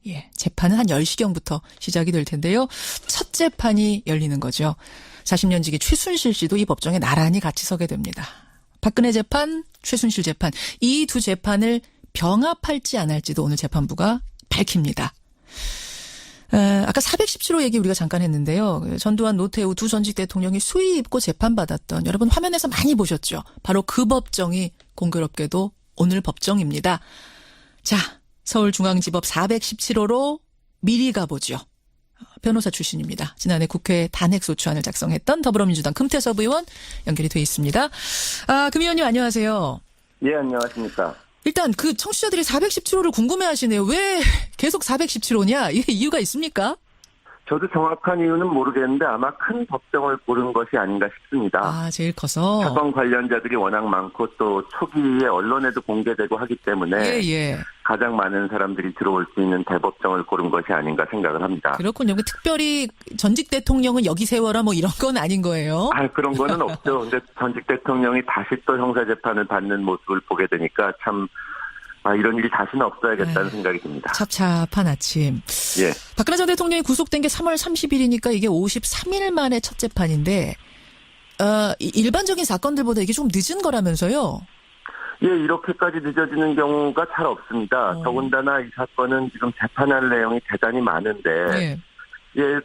예, 재판은 한 10시경부터 시작이 될 텐데요. 첫 재판이 열리는 거죠. 40년 지기 최순실 씨도 이 법정에 나란히 같이 서게 됩니다. 박근혜 재판, 최순실 재판, 이 두 재판을 병합할지 안 할지도 오늘 재판부가 밝힙니다. 아까 417호 얘기 우리가 잠깐 했는데요. 전두환, 노태우 두 전직 대통령이 수의 입고 재판받았던, 여러분 화면에서 많이 보셨죠? 바로 그 법정이 공교롭게도 오늘 법정입니다. 자, 서울중앙지법 417호로 미리 가보죠. 변호사 출신입니다. 지난해 국회 단핵소추안을 작성했던 더불어민주당 금태섭 의원 연결이 돼 있습니다. 금 의원님 안녕하세요. 예, 안녕하십니까. 일단 그 청취자들이 417호를 궁금해하시네요. 왜 계속 417호냐? 이게 이유가 있습니까? 저도 정확한 이유는 모르겠는데 아마 큰 법정을 고른 것이 아닌가 싶습니다. 제일 커서. 사건 관련자들이 워낙 많고 또 초기에 언론에도 공개되고 하기 때문에 가장 많은 사람들이 들어올 수 있는 대법정을 고른 것이 아닌가 생각을 합니다. 그렇군요. 특별히 전직 대통령은 여기 세워라 뭐 이런 건 아닌 거예요? 그런 거는 없죠. 근데 전직 대통령이 다시 또 형사재판을 받는 모습을 보게 되니까 참 이런 일이 다시는 없어야겠다는 생각이 듭니다. 찹찹한 아침. 예. 박근혜 전 대통령이 구속된 게 3월 30일이니까 이게 53일 만에 첫 재판인데 일반적인 사건들보다 이게 좀 늦은 거라면서요? 예, 이렇게까지 늦어지는 경우가 잘 없습니다. 더군다나 이 사건은 지금 재판할 내용이 대단히 많은데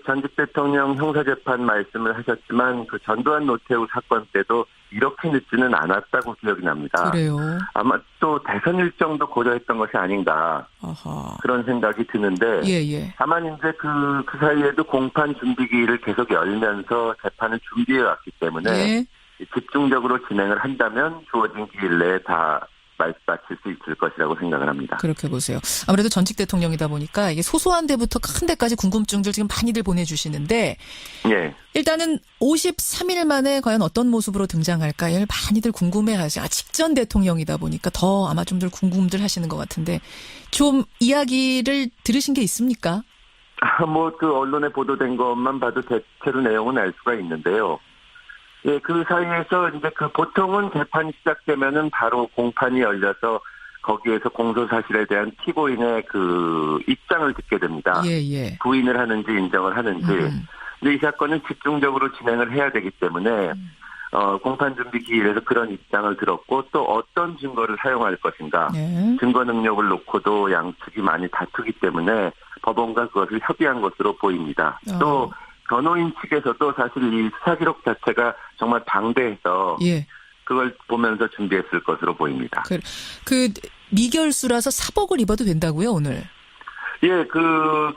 전직 대통령 형사재판 말씀을 하셨지만 그 전두환 노태우 사건 때도 이렇게 늦지는 않았다고 기억이 납니다. 그래요? 아마 또 대선 일정도 고려했던 것이 아닌가 그런 생각이 드는데 다만 이제 그 사이에도 공판 준비기일을 계속 열면서 재판을 준비해 왔기 때문에 집중적으로 진행을 한다면 주어진 기일 내에 다 마칠 수 있을 것이라고 생각을 합니다. 그렇게 보세요. 아무래도 전직 대통령이다 보니까 이게 소소한 데부터 큰 데까지 궁금증들 지금 많이들 보내주시는데 일단은 53일 만에 과연 어떤 모습으로 등장할까 이걸 많이들 궁금해하시죠. 직전 대통령이다 보니까 더 아마 좀들 궁금들 하시는 것 같은데 좀 이야기를 들으신 게 있습니까? 그 언론에 보도된 것만 봐도 대체로 내용은 알 수가 있는데요. 예, 그 사이에서 이제 보통은 재판이 시작되면은 바로 공판이 열려서 거기에서 공소사실에 대한 피고인의 입장을 듣게 됩니다. 부인을 하는지 인정을 하는지. 근데 이 사건은 집중적으로 진행을 해야 되기 때문에 공판 준비 기일에서 그런 입장을 들었고 또 어떤 증거를 사용할 것인가. 증거 능력을 놓고도 양측이 많이 다투기 때문에 법원과 그것을 협의한 것으로 보입니다. 또 변호인 측에서도 사실 이 수사 기록 자체가 정말 방대해서 그걸 보면서 준비했을 것으로 보입니다. 그 미결수라서 사복을 입어도 된다고요, 오늘? 예,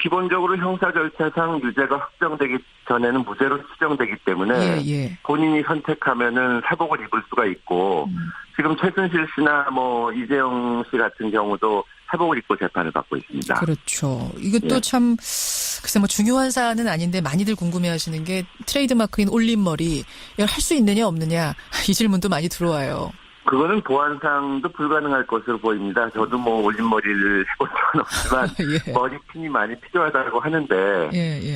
기본적으로 형사 절차상 유죄가 확정되기 전에는 무죄로 추정되기 때문에 본인이 선택하면은 사복을 입을 수가 있고 지금 최순실 씨나 이재용 씨 같은 경우도 사복을 입고 재판을 받고 있습니다. 그렇죠. 이것도 참 글쎄 중요한 사안은 아닌데 많이들 궁금해하시는 게 트레이드마크인 올림머리 이걸 할 수 있느냐 없느냐 이 질문도 많이 들어와요. 그거는 보안상도 불가능할 것으로 보입니다. 저도 올림머리를 해본 적은 없지만 머리핀이 많이 필요하다고 하는데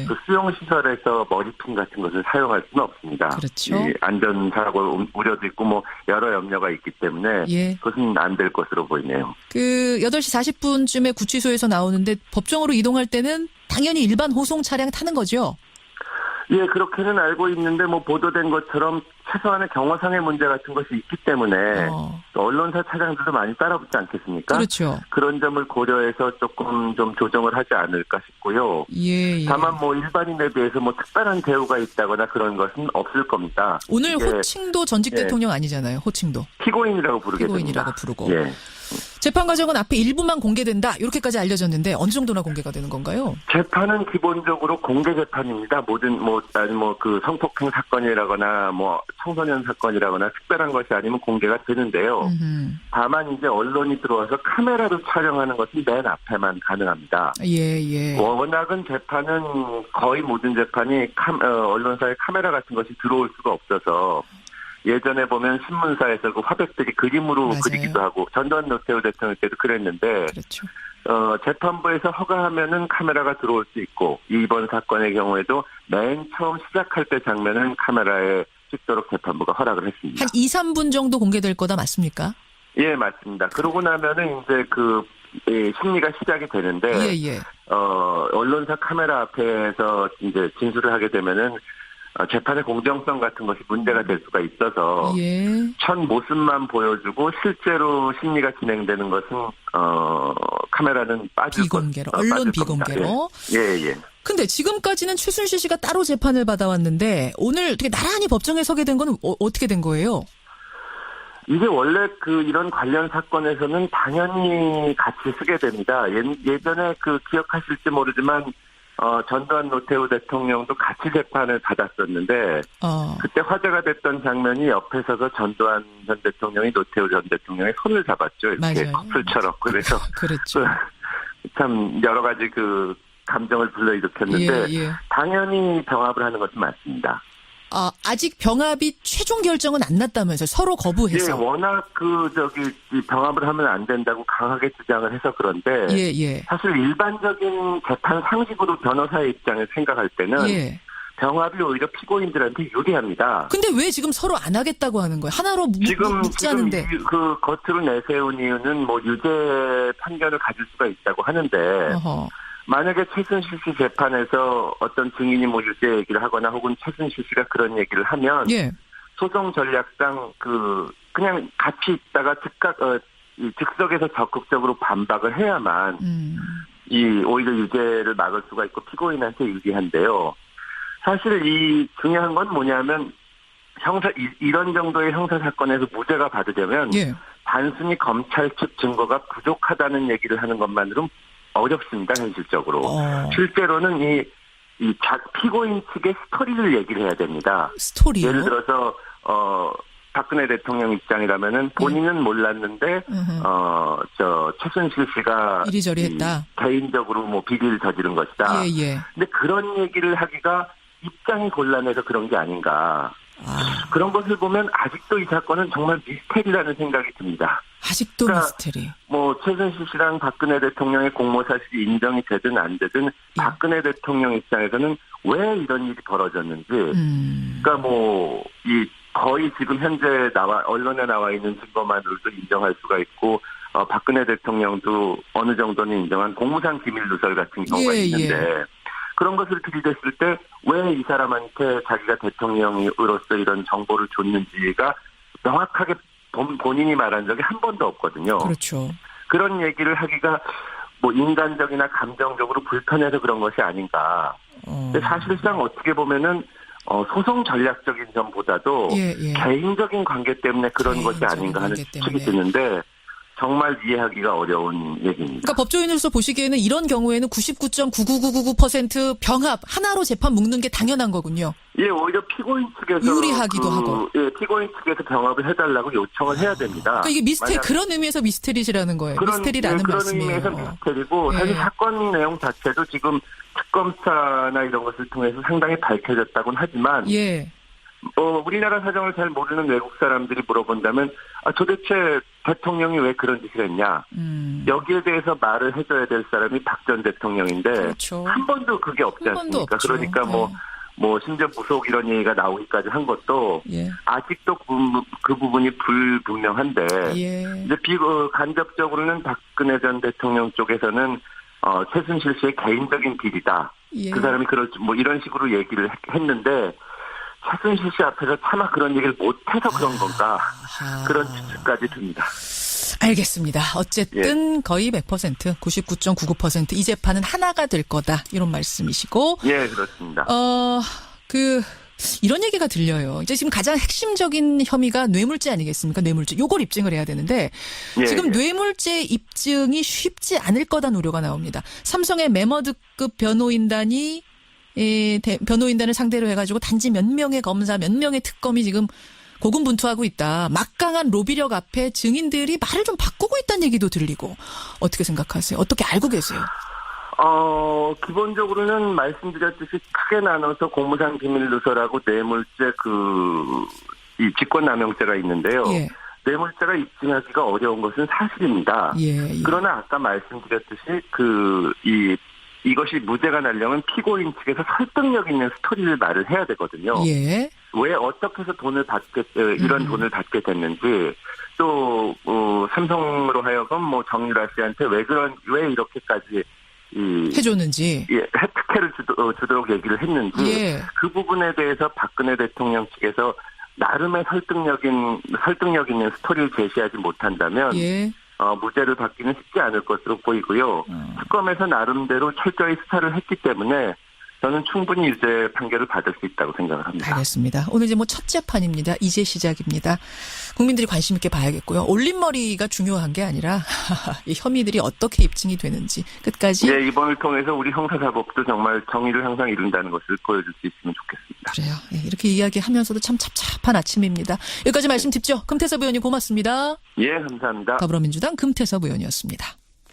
그 수용시설에서 머리핀 같은 것을 사용할 수는 없습니다. 그렇죠. 안전사고 우려도 있고 여러 염려가 있기 때문에 그것은 안 될 것으로 보이네요. 8시 40분쯤에 구치소에서 나오는데 법정으로 이동할 때는 당연히 일반 호송 차량 타는 거죠? 예, 그렇게는 알고 있는데 보도된 것처럼 최소한의 경호상의 문제 같은 것이 있기 때문에 언론사 차량들도 많이 따라붙지 않겠습니까? 그렇죠. 그런 점을 고려해서 조금 좀 조정을 하지 않을까 싶고요. 다만 일반인에 비해서 특별한 대우가 있다거나 그런 것은 없을 겁니다. 오늘 호칭도 전직 대통령 아니잖아요. 호칭도. 피고인이라고 부르게 피고인이라고 됩니다. 부르고. 재판 과정은 앞에 일부만 공개된다. 이렇게까지 알려졌는데 어느 정도나 공개가 되는 건가요? 재판은 기본적으로 공개 재판입니다. 모든 성폭행 사건이라거나 청소년 사건이라거나 특별한 것이 아니면 공개가 되는데요. 다만 이제 언론이 들어와서 카메라로 촬영하는 것은 맨 앞에만 가능합니다. 워낙은 재판은 거의 모든 재판이 언론사에 카메라 같은 것이 들어올 수가 없어서 예전에 보면 신문사에서 화백들이 그림으로 그리기도 하고 전두환 노태우 대통령 때도 그랬는데 재판부에서 허가하면은 카메라가 들어올 수 있고 이번 사건의 경우에도 맨 처음 시작할 때 장면은 카메라에 찍도록 재판부가 허락을 했습니다. 한 2, 3분 정도 공개될 거다 맞습니까? 예, 맞습니다. 그러고 나면은 이제 심리가 시작이 되는데 언론사 카메라 앞에서 이제 진술을 하게 되면은 재판의 공정성 같은 것이 문제가 될 수가 있어서 예. 첫 모습만 보여주고 실제로 심리가 진행되는 것은 카메라는 빠질 비공개로, 것, 언론 빠질 비공개로. 겁니다. 예. 근데 지금까지는 최순실 씨가 따로 재판을 받아왔는데 오늘 어떻게 나란히 법정에 서게 된 건 어떻게 된 거예요? 이게 원래 이런 관련 사건에서는 당연히 같이 쓰게 됩니다. 예전에 기억하실지 모르지만 전두환 노태우 대통령도 같이 재판을 받았었는데 그때 화제가 됐던 장면이 옆에 서서 전두환 전 대통령이 노태우 전 대통령의 손을 잡았죠. 이렇게 맞아요. 커플처럼. 그래서 그렇죠. 참 여러 가지 감정을 불러일으켰는데 예. 당연히 병합을 하는 것은 맞습니다. 아직 병합이 최종 결정은 안 났다면서요. 서로 거부해서. 예, 워낙 이 병합을 하면 안 된다고 강하게 주장을 해서 그런데 예. 사실 일반적인 재판 상식으로 변호사의 입장을 생각할 때는 예. 병합이 오히려 피고인들한테 유리합니다. 근데 왜 지금 서로 안 하겠다고 하는 거예요? 하나로 지금 묻자는데. 겉으로 내세운 이유는 유죄 판결을 가질 수가 있다고 하는데 어허. 만약에 최순실 씨 재판에서 어떤 증인이 유죄 얘기를 하거나 혹은 최순실 씨가 그런 얘기를 하면 예. 소송 전략상 그냥 같이 있다가 즉석에서 적극적으로 반박을 해야만 오히려 유죄를 막을 수가 있고 피고인한테 유리한데요. 사실 이 중요한 건 뭐냐면 이런 정도의 형사 사건에서 무죄가 받으려면 예. 단순히 검찰 측 증거가 부족하다는 얘기를 하는 것만으로는 어렵습니다, 현실적으로. 실제로는 피고인 측의 스토리를 얘기를 해야 됩니다. 스토리요? 예를 들어서, 박근혜 대통령 입장이라면은 본인은 몰랐는데, 최순실 씨가. 이리저리 했다. 개인적으로 비리를 저지른 것이다. 예. 근데 그런 얘기를 하기가 입장이 곤란해서 그런 게 아닌가. 그런 것을 보면 아직도 이 사건은 정말 미스테리라는 생각이 듭니다. 아직도 미스테리. 최순실 씨랑 박근혜 대통령의 공모 사실이 인정이 되든 안 되든 박근혜 대통령 입장에서는 왜 이런 일이 벌어졌는지, 그러니까 거의 지금 현재 언론에 나와 있는 증거만으로도 인정할 수가 있고, 박근혜 대통령도 어느 정도는 인정한 공무상 기밀 누설 같은 경우가 있는데, 그런 것을 들이댔을 때 왜 이 사람한테 자기가 대통령으로서 이런 정보를 줬는지가 명확하게 본인이 말한 적이 한 번도 없거든요. 그렇죠. 그런 얘기를 하기가 인간적이나 감정적으로 불편해서 그런 것이 아닌가. 근데 사실상 어떻게 보면은 소송 전략적인 점보다도 개인적인 관계 때문에 그런 것이 아닌가 하는 추측이 드는데 정말 이해하기가 어려운 얘기입니다. 그러니까 법조인으로서 보시기에는 이런 경우에는 99.9999% 병합 하나로 재판 묶는 게 당연한 거군요. 예, 오히려 피고인 측에서 유리하기도 하고. 예, 피고인 측에서 병합을 해달라고 요청을 해야 됩니다. 그러니까 이게 그런 의미에서 미스테리라는 거예요. 미스테리라는 말씀이에요. 그런 의미에서 미스테리고 사실 사건 내용 자체도 지금 특검사나 이런 것을 통해서 상당히 밝혀졌다고는 하지만 우리나라 사정을 잘 모르는 외국 사람들이 물어본다면 도대체 대통령이 왜 그런 짓을 했냐. 여기에 대해서 말을 해줘야 될 사람이 박 전 대통령인데 그렇죠. 한 번도 그게 없지 않습니까? 그러니까 심지어 무속 이런 얘기가 나오기까지 한 것도 아직도 그 부분이 불분명한데 이제 간접적으로는 박근혜 전 대통령 쪽에서는 최순실 씨의 개인적인 비리다. 그 사람이 이런 식으로 얘기를 했는데 최순실 씨 앞에서 차마 그런 얘기를 못해서 그런 건가. 그런 추측까지 듭니다. 알겠습니다. 어쨌든 거의 100%, 99.99% 이 재판은 하나가 될 거다. 이런 말씀이시고. 예, 그렇습니다. 이런 얘기가 들려요. 이제 지금 가장 핵심적인 혐의가 뇌물죄 아니겠습니까? 뇌물죄. 요걸 입증을 해야 되는데 지금 뇌물죄 입증이 쉽지 않을 거다는 우려가 나옵니다. 삼성의 매머드급 변호인단을 상대로 해가지고 단지 몇 명의 검사, 몇 명의 특검이 지금 고군분투하고 있다. 막강한 로비력 앞에 증인들이 말을 좀 바꾸고 있다는 얘기도 들리고. 어떻게 생각하세요? 어떻게 알고 계세요? 기본적으로는 말씀드렸듯이 크게 나눠서 공무상 비밀 누설하고 뇌물죄 이 직권남용죄가 있는데요. 뇌물죄가 입증하기가 어려운 것은 사실입니다. 그러나 아까 말씀드렸듯이 이것이 무죄가 나려면 피고인 측에서 설득력 있는 스토리를 말을 해야 되거든요. 왜 어떻게 해서 이런 돈을 받게 됐는지, 또 삼성으로 하여금 정유라 씨한테 왜 이렇게까지 해줬는지. 특혜를 주도록 얘기를 했는지 예. 그 부분에 대해서 박근혜 대통령 측에서 나름의 설득력 있는 스토리를 제시하지 못한다면 예. 무죄를 받기는 쉽지 않을 것으로 보이고요. 특검에서 나름대로 철저히 수사를 했기 때문에 저는 충분히 유죄 판결을 받을 수 있다고 생각을 합니다. 알겠습니다. 오늘 이제 첫 재판입니다. 이제 시작입니다. 국민들이 관심 있게 봐야겠고요. 올림머리가 중요한 게 아니라 이 혐의들이 어떻게 입증이 되는지 끝까지. 네, 이번을 통해서 우리 형사사법도 정말 정의를 항상 이룬다는 것을 보여줄 수 있으면 좋겠습니다. 그래요. 예, 이렇게 이야기하면서도 참 찹찹한 아침입니다. 여기까지 말씀 듣죠. 금태섭 의원님 고맙습니다. 예, 감사합니다. 더불어민주당 금태섭 의원이었습니다.